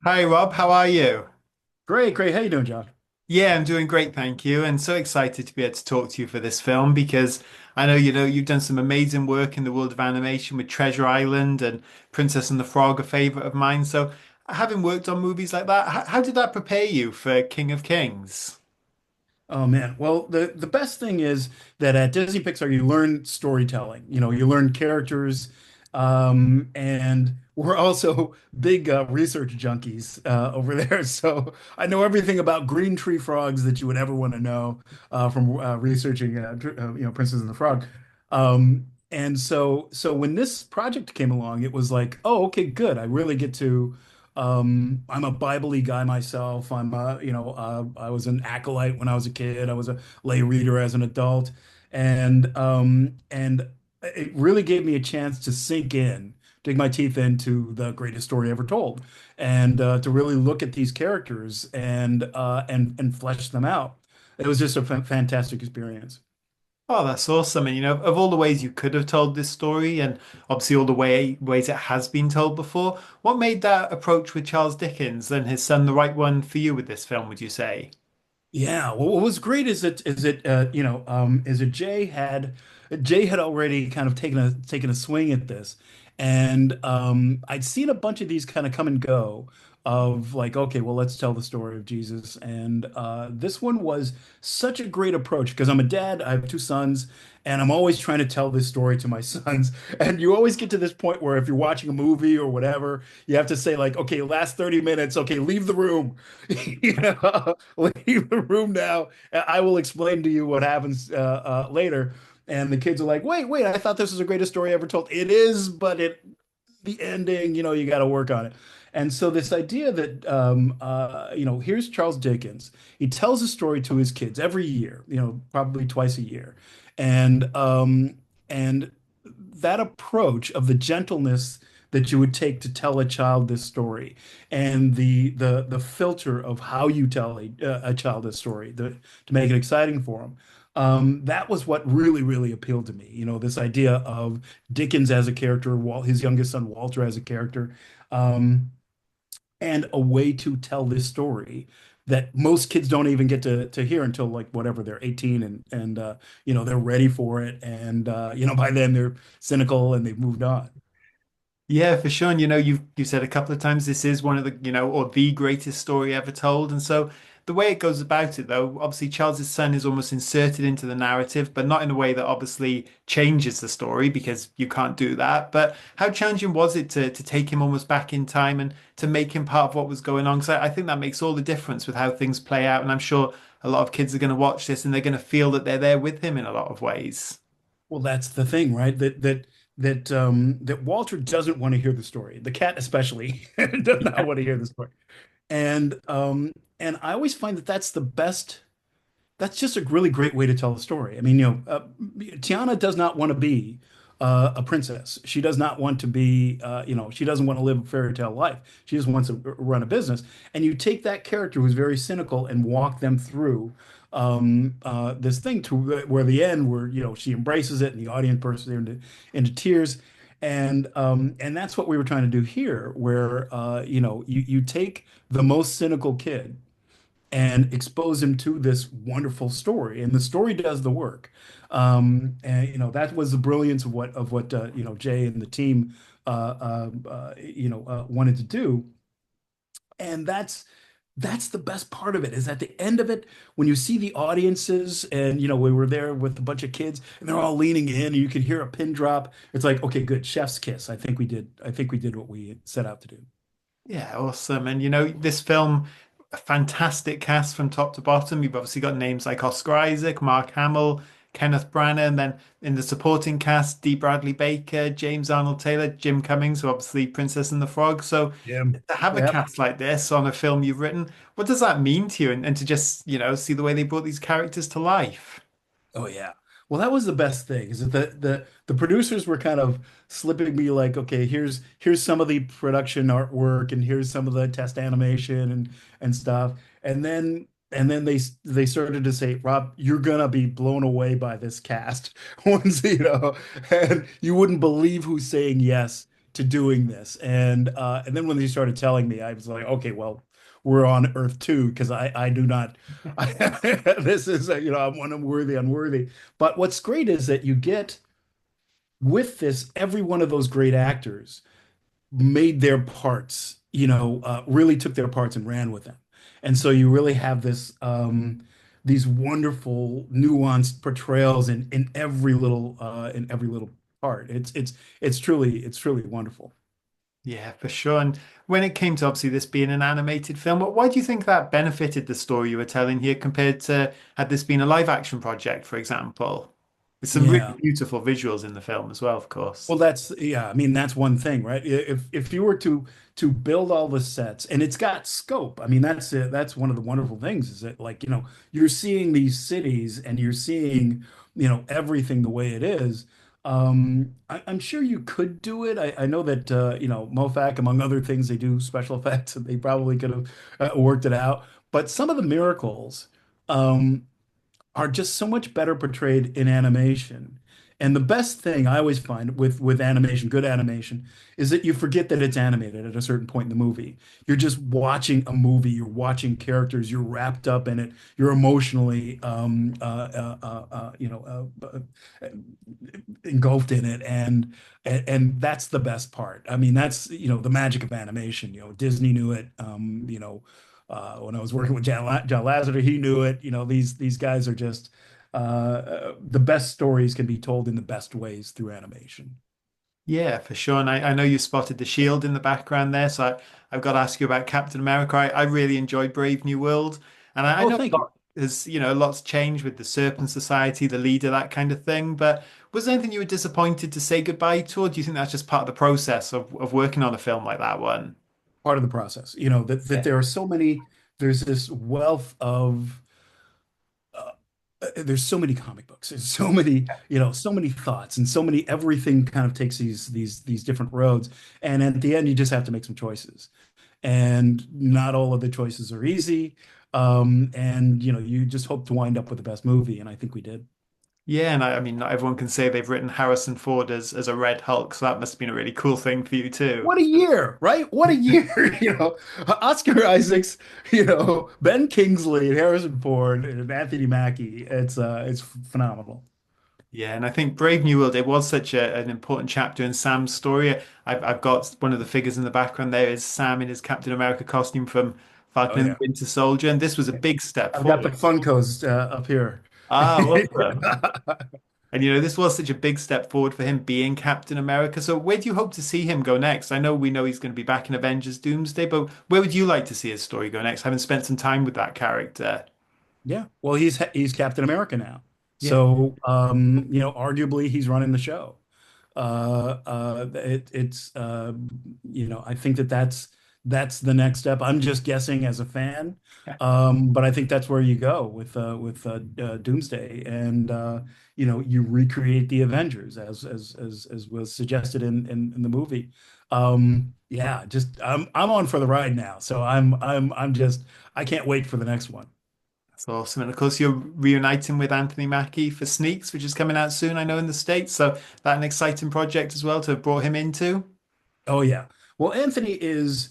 Hi Rob, how are you? Great, great. How you doing, John? Yeah, I'm doing great, thank you. And so excited to be able to talk to you for this film because I know you've done some amazing work in the world of animation with Treasure Island and Princess and the Frog, a favorite of mine. So having worked on movies like that, how did that prepare you for King of Kings? Oh man. Well, the best thing is that at Disney Pixar you learn storytelling. You learn characters, and we're also big research junkies over there. So I know everything about green tree frogs that you would ever want to know from researching, Princess and the Frog. And so when this project came along, it was like, oh, okay, good. I really get to. I'm a Bible-y guy myself. I was an acolyte when I was a kid. I was a lay reader as an adult, and it really gave me a chance to sink in, dig my teeth into the greatest story ever told, and to really look at these characters and flesh them out. It was just a fantastic experience. Oh, that's awesome. And of all the ways you could have told this story, and obviously all the ways it has been told before, what made that approach with Charles Dickens and his son the right one for you with this film, would you say? Yeah, well, what was great is that Jay had already kind of taken a swing at this, and I'd seen a bunch of these kind of come and go of like, okay, well, let's tell the story of Jesus, and this one was such a great approach because I'm a dad, I have two sons, and I'm always trying to tell this story to my sons, and you always get to this point where if you're watching a movie or whatever, you have to say like, okay, last 30 minutes, okay, leave the room. You know, leave the room now. I will explain to you what happens later. And the kids are like, wait, wait, I thought this was the greatest story ever told. It is, but the ending, you got to work on it. And so this idea that, here's Charles Dickens. He tells a story to his kids every year, probably twice a year. And that approach of the gentleness that you would take to tell a child this story and the filter of how you tell a child this story to make it exciting for them. That was what really, really appealed to me. This idea of Dickens as a character, his youngest son Walter as a character, um, and a way to tell this story that most kids don't even get to hear until like whatever they're 18 and they're ready for it and by then they're cynical and they've moved on. Yeah, for sure. And you've said a couple of times this is one of the, or the greatest story ever told. And so the way it goes about it, though, obviously Charles's son is almost inserted into the narrative, but not in a way that obviously changes the story because you can't do that. But how challenging was it to take him almost back in time and to make him part of what was going on? Because I think that makes all the difference with how things play out. And I'm sure a lot of kids are going to watch this and they're going to feel that they're there with him in a lot of ways. Well, that's the thing, right? That Walter doesn't want to hear the story. The cat especially does not want to hear the story. And I always find that that's the best. That's just a really great way to tell a story. I mean, Tiana does not want to be a princess. She does not want to be, she doesn't want to live a fairy tale life. She just wants to run a business. And you take that character who's very cynical and walk them through this thing to where the end, where she embraces it, and the audience bursts into tears. And that's what we were trying to do here, where you take the most cynical kid and expose him to this wonderful story, and the story does the work. And that was the brilliance of what Jay and the team wanted to do, and that's the best part of it is at the end of it when you see the audiences and we were there with a bunch of kids and they're all leaning in and you can hear a pin drop. It's like, okay, good, chef's kiss. I think we did what we set out to do. Yeah, awesome. And this film, a fantastic cast from top to bottom. You've obviously got names like Oscar Isaac, Mark Hamill, Kenneth Branagh, and then in the supporting cast, D. Bradley Baker, James Arnold Taylor, Jim Cummings, who obviously Princess and the Frog. So Yeah. to have a Yep. cast like this on a film you've written, what does that mean to you? And to just, see the way they brought these characters to life. Oh yeah. Well, that was the best thing, is that the producers were kind of slipping me like, okay, here's some of the production artwork and here's some of the test animation and stuff. And then they started to say, Rob, you're gonna be blown away by this cast. Once, and you wouldn't believe who's saying yes to doing this. And then when they started telling me, I was like, okay, well, we're on Earth 2 because I do not this is I'm one unworthy, unworthy. But what's great is that you get with this, every one of those great actors made their parts, really took their parts and ran with them. And so you really have these wonderful nuanced portrayals in every little part. It's truly wonderful. Yeah, for sure. And when it came to obviously this being an animated film, why do you think that benefited the story you were telling here compared to had this been a live action project, for example? With some really Yeah. beautiful visuals in the film as well, of course. Well, yeah, I mean that's one thing, right? If you were to build all the sets and it's got scope, I mean that's it, that's one of the wonderful things is that like, you're seeing these cities and you're seeing, everything the way it is. I'm sure you could do it. I know that MoFac, among other things, they do special effects and they probably could have worked it out. But some of the miracles, um, are just so much better portrayed in animation. And the best thing I always find with animation, good animation, is that you forget that it's animated at a certain point in the movie. You're just watching a movie, you're watching characters, you're wrapped up in it, you're emotionally engulfed in it, and that's the best part. I mean, that's the magic of animation. Disney knew it. When I was working with John Lasseter, he knew it. These guys are just the best stories can be told in the best ways through animation. Yeah, for sure. And I know you spotted the shield in the background there, so I've got to ask you about Captain America. I really enjoyed Brave New World, and I Oh, know a thank you. lot has, a lot's changed with the Serpent Society, the leader, that kind of thing. But was there anything you were disappointed to say goodbye to, or do you think that's just part of the process of working on a film like that one? Part of the process. That Yeah. there are so many. There's this wealth of uh, there's so many comic books. There's so many thoughts and so many everything kind of takes these different roads. And at the end, you just have to make some choices. And not all of the choices are easy. And you just hope to wind up with the best movie. And I think we did. Yeah, and I mean, not everyone can say they've written Harrison Ford as a Red Hulk, so that must have been a really cool thing for you too. What a year, right? What a year. Oscar Isaacs, Ben Kingsley and Harrison Ford and Anthony Mackie. It's phenomenal. Yeah, and I think Brave New World, it was such an important chapter in Sam's story. I've got one of the figures in the background there is Sam in his Captain America costume from Oh Falcon and yeah. the Winter Soldier, and this was a big step I've got the forward. Funkos up here. Ah, awesome. And this was such a big step forward for him being Captain America. So where do you hope to see him go next? I know we know he's going to be back in Avengers Doomsday, but where would you like to see his story go next, having spent some time with that character? Yeah. Well, he's Captain America now. Yeah. So arguably he's running the show. It's I think that's the next step. I'm just guessing as a fan, but I think that's where you go with Doomsday, and you recreate the Avengers as was suggested in the movie. Yeah, just I'm on for the ride now. So I'm just I can't wait for the next one. That's awesome. And of course, you're reuniting with Anthony Mackie for Sneaks, which is coming out soon, I know, in the States. So that an exciting project as well to have brought him into. Oh yeah. Well, Anthony is,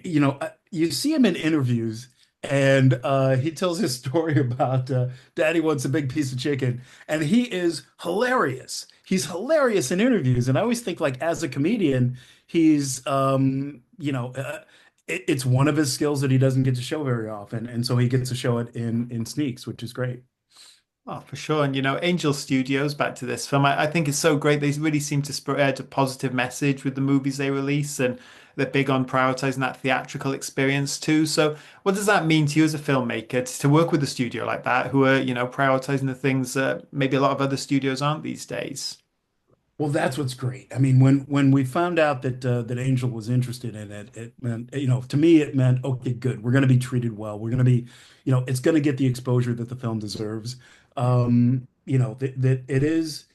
you see him in interviews, and he tells his story about Daddy wants a big piece of chicken, and he is hilarious. He's hilarious in interviews, and I always think like as a comedian, he's, it's one of his skills that he doesn't get to show very often, and so he gets to show it in Sneaks, which is great. Oh, for sure. And Angel Studios, back to this film, I think it's so great. They really seem to spread a positive message with the movies they release, and they're big on prioritizing that theatrical experience too. So, what does that mean to you as a filmmaker to work with a studio like that, who are, prioritizing the things that maybe a lot of other studios aren't these days? Well, that's what's great. I mean, when we found out that Angel was interested in it, it meant, to me, it meant, okay, good. We're going to be treated well. We're going to be, it's going to get the exposure that the film deserves. That it is.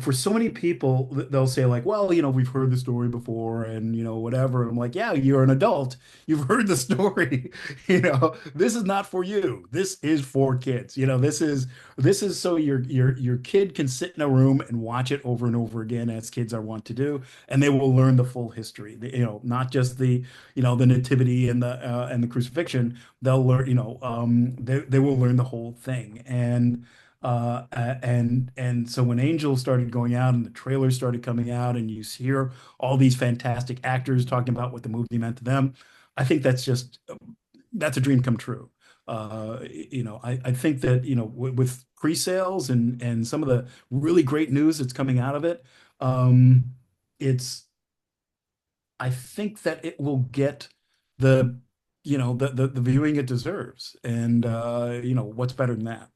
for so many people, they'll say like, well, we've heard the story before and, whatever. I'm like, yeah, you're an adult. You've heard the story. This is not for you. This is for kids. This is so your kid can sit in a room and watch it over and over again as kids are wont to do, and they will learn the full history. Not just the nativity and the crucifixion. They'll learn, they will learn the whole thing. And so when Angel started going out and the trailers started coming out and you hear all these fantastic actors talking about what the movie meant to them, I think that's a dream come true. I think that, with pre-sales and some of the really great news that's coming out of it, um, it's I think that it will get the the viewing it deserves. And what's better than that?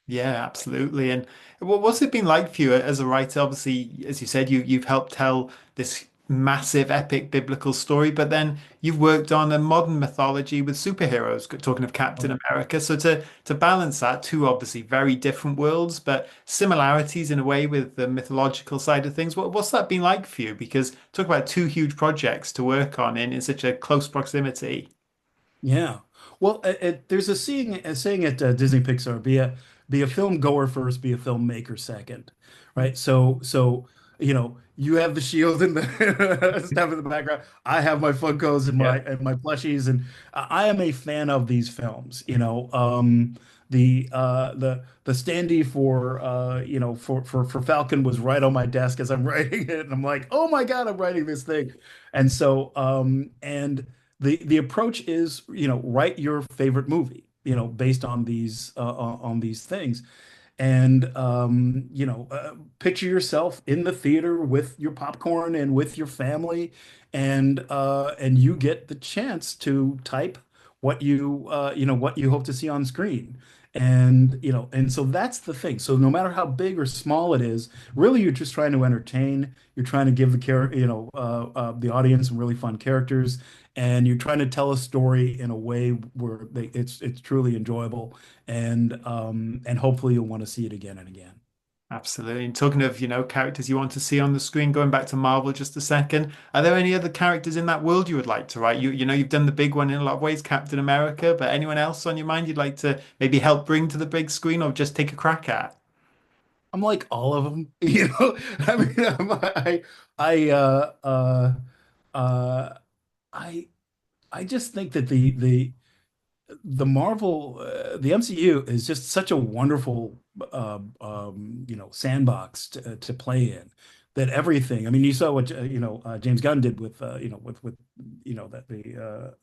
Yeah, absolutely. And what's it been like for you as a writer? Obviously, as you said, you've helped tell this massive epic biblical story, but then you've worked on a modern mythology with superheroes, talking of Captain America. So to balance that, two obviously very different worlds, but similarities in a way with the mythological side of things. What's that been like for you? Because talk about two huge projects to work on in such a close proximity. Yeah. Well, there's a saying at Disney Pixar: be a film goer first, be a filmmaker second, right? So you have the shield and the stuff in the background. I have my Funkos and my Yeah. and my plushies, and I am a fan of these films. The standee for for Falcon was right on my desk as I'm writing it, and I'm like, oh my God, I'm writing this thing, and so and the approach is, write your favorite movie, based on these things. And picture yourself in the theater with your popcorn and with your family, and you get the chance to type what you hope to see on screen. And so that's the thing. So no matter how big or small it is, really you're just trying to entertain. You're trying to give the audience some really fun characters, and you're trying to tell a story in a way where it's truly enjoyable, and hopefully you'll want to see it again and again. Absolutely. And talking of, characters you want to see on the screen, going back to Marvel just a second, are there any other characters in that world you would like to write? You've done the big one in a lot of ways, Captain America, but anyone else on your mind you'd like to maybe help bring to the big screen or just take a crack at? I'm like all of them, I mean, I, uh, I, I just think that the MCU is just such a wonderful, sandbox to play in. That everything. I mean, you saw what James Gunn did with with that the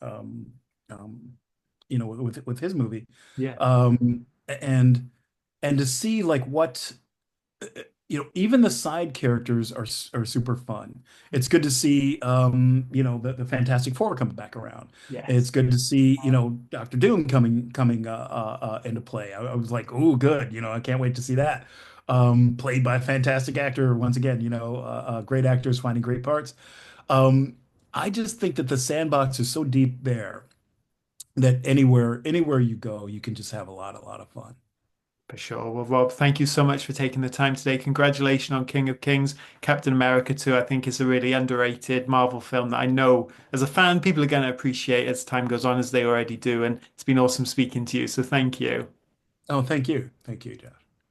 with his movie, Yeah. and to see like what even the side characters are super fun. It's good to see the Fantastic Four coming back around. It's Yes. good to see Doctor Doom coming into play. I was like, oh, good. I can't wait to see that. Played by a fantastic actor once again. Great actors finding great parts. Um, I just think that the sandbox is so deep there that anywhere you go, you can just have a lot of fun. For sure. Well, Rob, thank you so much for taking the time today. Congratulations on King of Kings. Captain America 2, I think is a really underrated Marvel film that I know as a fan, people are going to appreciate as time goes on, as they already do. And it's been awesome speaking to you. So thank you. Oh, thank you, Jeff.